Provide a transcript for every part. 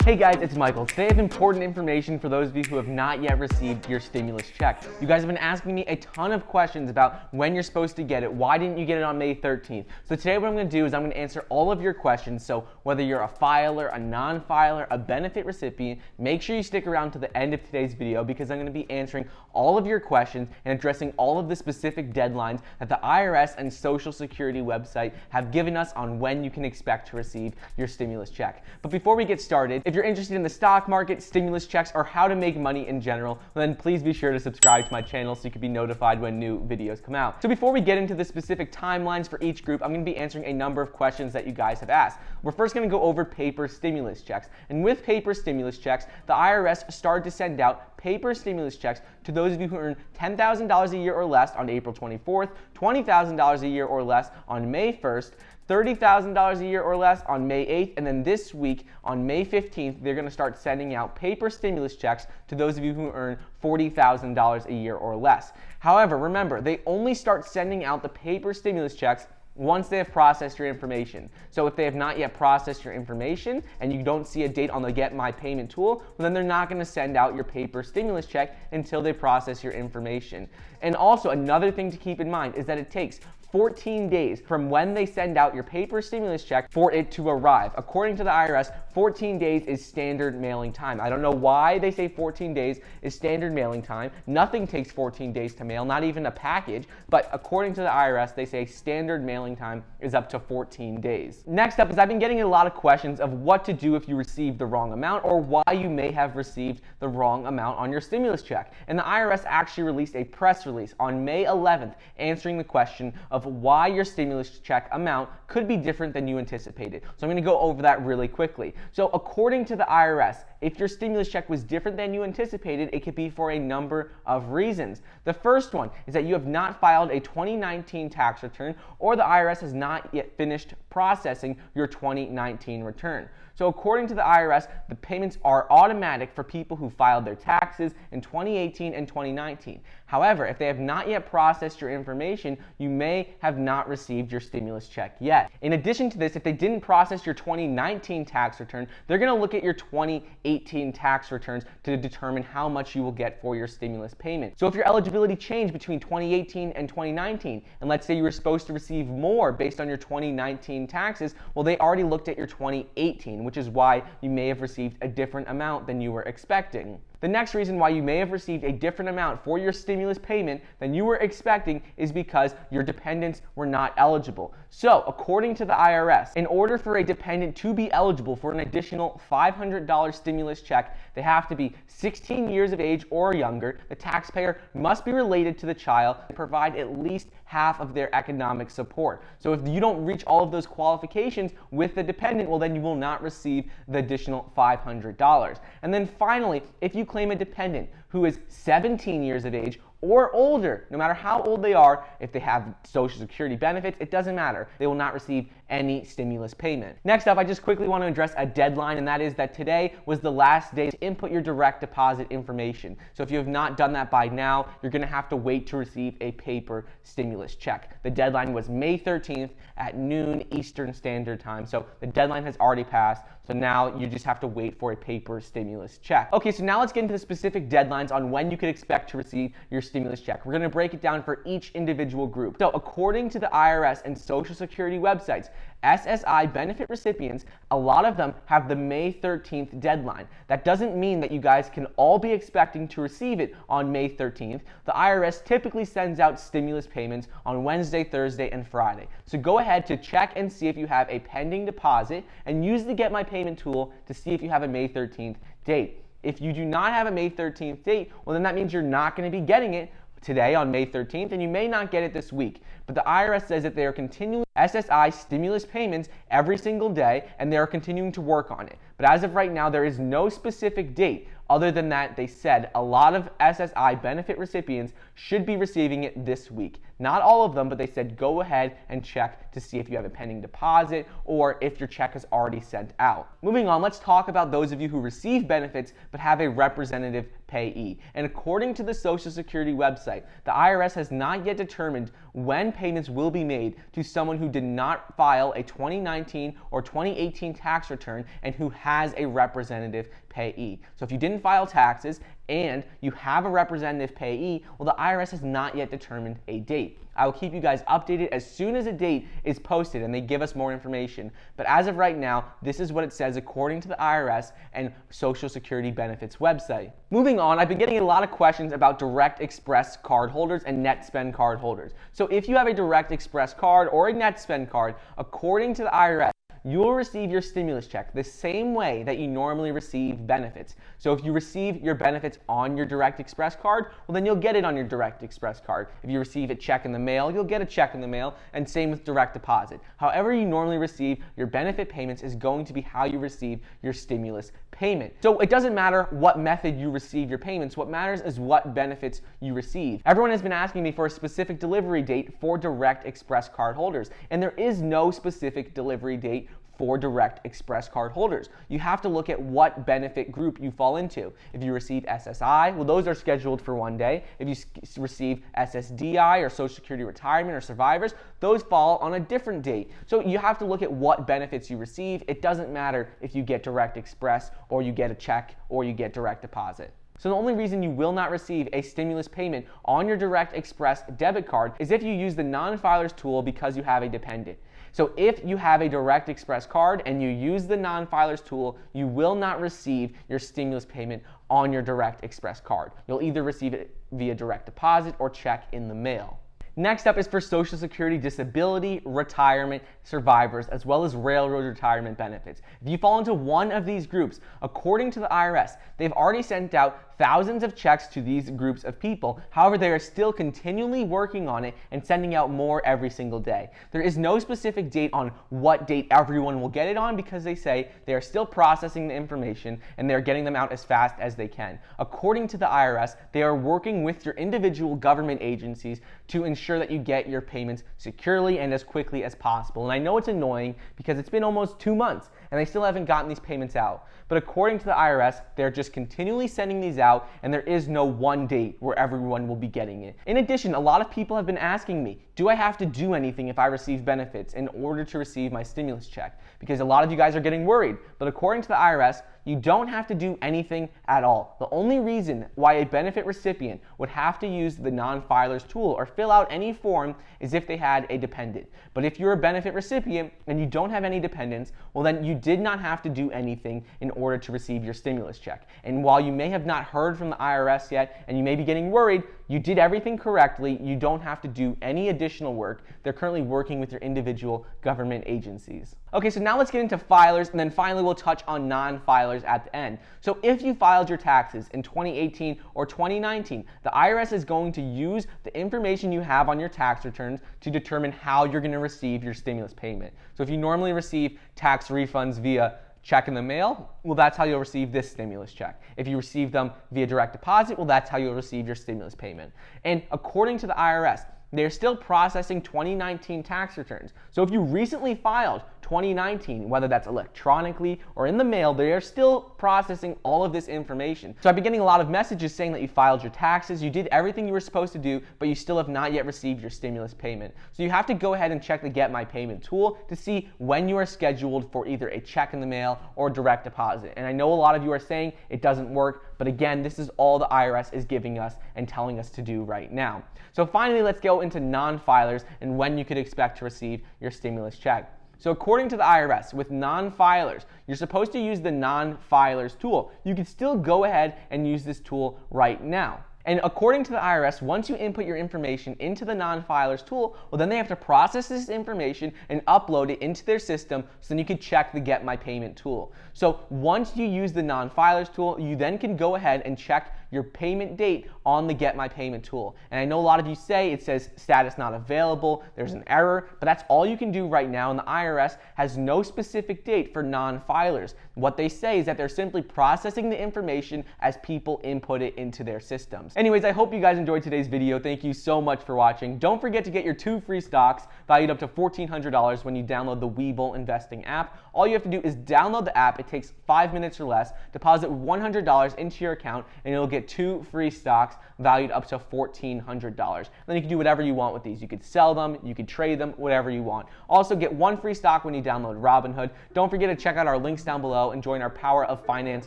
Hey guys, it's Michael. Today I have important information for those of you who have not yet received your stimulus check. You guys have been asking me a ton of questions about when you're supposed to get it. Why didn't you get it on May 13th? So today what I'm going to do is I'm going to answer all of your questions. So whether you're a filer, a non-filer, a benefit recipient, make sure you stick around to the end of today's video because I'm going to be answering all of your questions and addressing all of the specific deadlines that the IRS and Social Security website have given us on when you can expect to receive your stimulus check. But before we get started, if you're interested in the stock market, stimulus checks, or how to make money in general, then please be sure to subscribe to my channel so you can be notified when new videos come out. So before we get into the specific timelines for each group, I'm going to be answering a number of questions that you guys have asked. We're first going to go over paper stimulus checks. And with paper stimulus checks, the IRS started to send out paper stimulus checks to those of you who earn $10,000 a year or less on April 24th, $20,000 a year or less on May 1st, $30,000 a year or less on May 8th, and then this week on May 15th, they're going to start sending out paper stimulus checks to those of you who earn $40,000 a year or less. However, remember, they only start sending out the paper stimulus checks once they have processed your information. So if they have not yet processed your information and you don't see a date on the Get My Payment tool, well, then they're not going to send out your paper stimulus check until they process your information. And also, another thing to keep in mind is that it takes 14 days from when they send out your paper stimulus check for it to arrive. According to the IRS, 14 days is standard mailing time. I don't know why they say 14 days is standard mailing time. Nothing takes 14 days to mail, not even a package, but according to the IRS, they say standard mailing time is up to 14 days. Next up is I've been getting a lot of questions of what to do if you receive the wrong amount or why you may have received the wrong amount on your stimulus check. And the IRS actually released a press release on May 11th answering the question of why your stimulus check amount could be different than you anticipated. So I'm going to go over that really quickly. So according to the IRS, if your stimulus check was different than you anticipated, it could be for a number of reasons. The first one is that you have not filed a 2019 tax return or the IRS has not yet finished processing your 2019 return. So according to the IRS, the payments are automatic for people who filed their taxes in 2018 and 2019. However, if they have not yet processed your information, you may have not received your stimulus check yet. In addition to this, if they didn't process your 2019 tax return, they're going to look at your 2018 tax returns to determine how much you will get for your stimulus payment. So if your eligibility changed between 2018 and 2019, and let's say you were supposed to receive more based on your 2019 taxes, well, they already looked at your 2018, which is why you may have received a different amount than you were expecting. The next reason why you may have received a different amount for your stimulus payment than you were expecting is because your dependents were not eligible. So, according to the IRS, in order for a dependent to be eligible for an additional $500 stimulus check, they have to be 16 years of age or younger. The taxpayer must be related to the child and provide at least half of their economic support. So if you don't reach all of those qualifications with the dependent, well, then you will not receive the additional $500. And then finally, if you claim a dependent who is 17 years of age or older, no matter how old they are, if they have Social Security benefits, it doesn't matter. They will not receive any stimulus payment. Next up, I just quickly want to address a deadline, and that is that today was the last day to input your direct deposit information. So if you have not done that by now, you're going to have to wait to receive a paper stimulus check. The deadline was May 13th at noon Eastern Standard Time. So the deadline has already passed. So now you just have to wait for a paper stimulus check. Okay, so now let's get into the specific deadlines on when you could expect to receive your stimulus check. We're going to break it down for each individual group. So according to the IRS and Social Security websites, SSI Benefit Recipients, a lot of them have the May 13th deadline. That doesn't mean that you guys can all be expecting to receive it on May 13th. The IRS typically sends out stimulus payments on Wednesday, Thursday, and Friday. So go ahead to check and see if you have a pending deposit and use the Get My Payment tool to see if you have a May 13th date. If you do not have a May 13th date, well, then that means you're not going to be getting it today on May 13th, and you may not get it this week. But the IRS says that they are continuing SSI stimulus payments every single day, and they are continuing to work on it. But as of right now, there is no specific date Other than that, they said a lot of SSI benefit recipients should be receiving it this week. Not all of them, but they said go ahead and check to see if you have a pending deposit or if your check is already sent out. Moving on, let's talk about those of you who receive benefits but have a representative payee. And according to the Social Security website, the IRS has not yet determined when payments will be made to someone who did not file a 2019 or 2018 tax return and who has a representative payee. So if you didn't file taxes and you have a representative payee, well, the IRS has not yet determined a date. I will keep you guys updated as soon as a date is posted and they give us more information. But as of right now, this is what it says according to the IRS and Social Security Benefits website. Moving on, I've been getting a lot of questions about Direct Express card holders and Netspend card holders. So if you have a Direct Express card or a Netspend card, according to the IRS, you will receive your stimulus check the same way that you normally receive benefits. So if you receive your benefits on your Direct Express card, well then you'll get it on your Direct Express card. If you receive a check in the mail, you'll get a check in the mail, and same with direct deposit. However you normally receive your benefit payments is going to be how you receive your stimulus payment. So it doesn't matter what method you receive your payments, what matters is what benefits you receive. Everyone has been asking me for a specific delivery date for Direct Express card holders, and there is no specific delivery date for Direct Express card holders. You have to look at what benefit group you fall into. If you receive SSI, well, those are scheduled for one day. If you receive SSDI or Social Security Retirement or Survivors, those fall on a different date. So you have to look at what benefits you receive. It doesn't matter if you get Direct Express or you get a check or you get direct deposit. So the only reason you will not receive a stimulus payment on your Direct Express debit card is if you use the non-filers tool because you have a dependent. So if you have a Direct Express card and you use the non-filers tool, you will not receive your stimulus payment on your Direct Express card. You'll either receive it via direct deposit or check in the mail. Next up is for Social Security disability, retirement, survivors, as well as railroad retirement benefits. If you fall into one of these groups, according to the IRS, they've already sent out thousands of checks to these groups of people. However, they are still continually working on it and sending out more every single day. There is no specific date on what date everyone will get it on because they say they are still processing the information and they're getting them out as fast as they can. According to the IRS, they are working with your individual government agencies to ensure that you get your payments securely and as quickly as possible. And I know it's annoying because it's been almost 2 months and they still haven't gotten these payments out. But according to the IRS, they're just continually sending these out and there is no one date where everyone will be getting it. In addition, a lot of people have been asking me, do I have to do anything if I receive benefits in order to receive my stimulus check? Because a lot of you guys are getting worried. But according to the IRS, you don't have to do anything at all. The only reason why a benefit recipient would have to use the non-filers tool or fill out any form is if they had a dependent. But if you're a benefit recipient and you don't have any dependents, well then you did not have to do anything in order to receive your stimulus check. And while you may have not heard from the IRS yet and you may be getting worried, you did everything correctly. You don't have to do any additional work. They're currently working with your individual government agencies. Okay, so now let's get into filers, and then finally we'll touch on non-filers at the end. So if you filed your taxes in 2018 or 2019, the IRS is going to use the information you have on your tax returns to determine how you're going to receive your stimulus payment. So if you normally receive tax refunds via check in the mail, well, that's how you'll receive this stimulus check. If you receive them via direct deposit, well, that's how you'll receive your stimulus payment. And according to the IRS, they're still processing 2019 tax returns. So if you recently filed 2019, whether that's electronically or in the mail, they are still processing all of this information. So I've been getting a lot of messages saying that you filed your taxes, you did everything you were supposed to do, but you still have not yet received your stimulus payment. So you have to go ahead and check the Get My Payment tool to see when you are scheduled for either a check in the mail or direct deposit. And I know a lot of you are saying it doesn't work, but again, this is all the IRS is giving us and telling us to do right now. So finally, let's go into non-filers and when you could expect to receive your stimulus check. So according to the IRS, with non-filers, you're supposed to use the non-filers tool. You can still go ahead and use this tool right now. And according to the IRS, once you input your information into the non-filers tool, well then they have to process this information and upload it into their system so then you can check the Get My Payment tool. So once you use the non-filers tool, you then can go ahead and check your payment date on the Get My Payment tool. And I know a lot of you say it says status not available, there's an error, but that's all you can do right now, and the IRS has no specific date for non-filers. What they say is that they're simply processing the information as people input it into their systems. Anyways, I hope you guys enjoyed today's video. Thank you so much for watching. Don't forget to get your 2 free stocks valued up to $1,400 when you download the Webull Investing app. All you have to do is download the app. It takes 5 minutes or less. Deposit $100 into your account, and you'll get 2 free stocks valued up to $1,400. Then you can do whatever you want with these. You could sell them, you could trade them, whatever you want. Also, get 1 free stock when you download Robinhood. Don't forget to check out our links down below and join our Power of Finance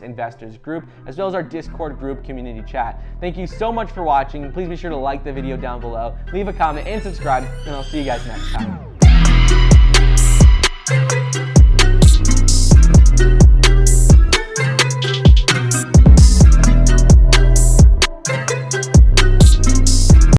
Investors group, as well as our Discord group community chat. Thank you so much for watching. Please be sure to like the video down below, leave a comment, and subscribe, and I'll see you guys next time.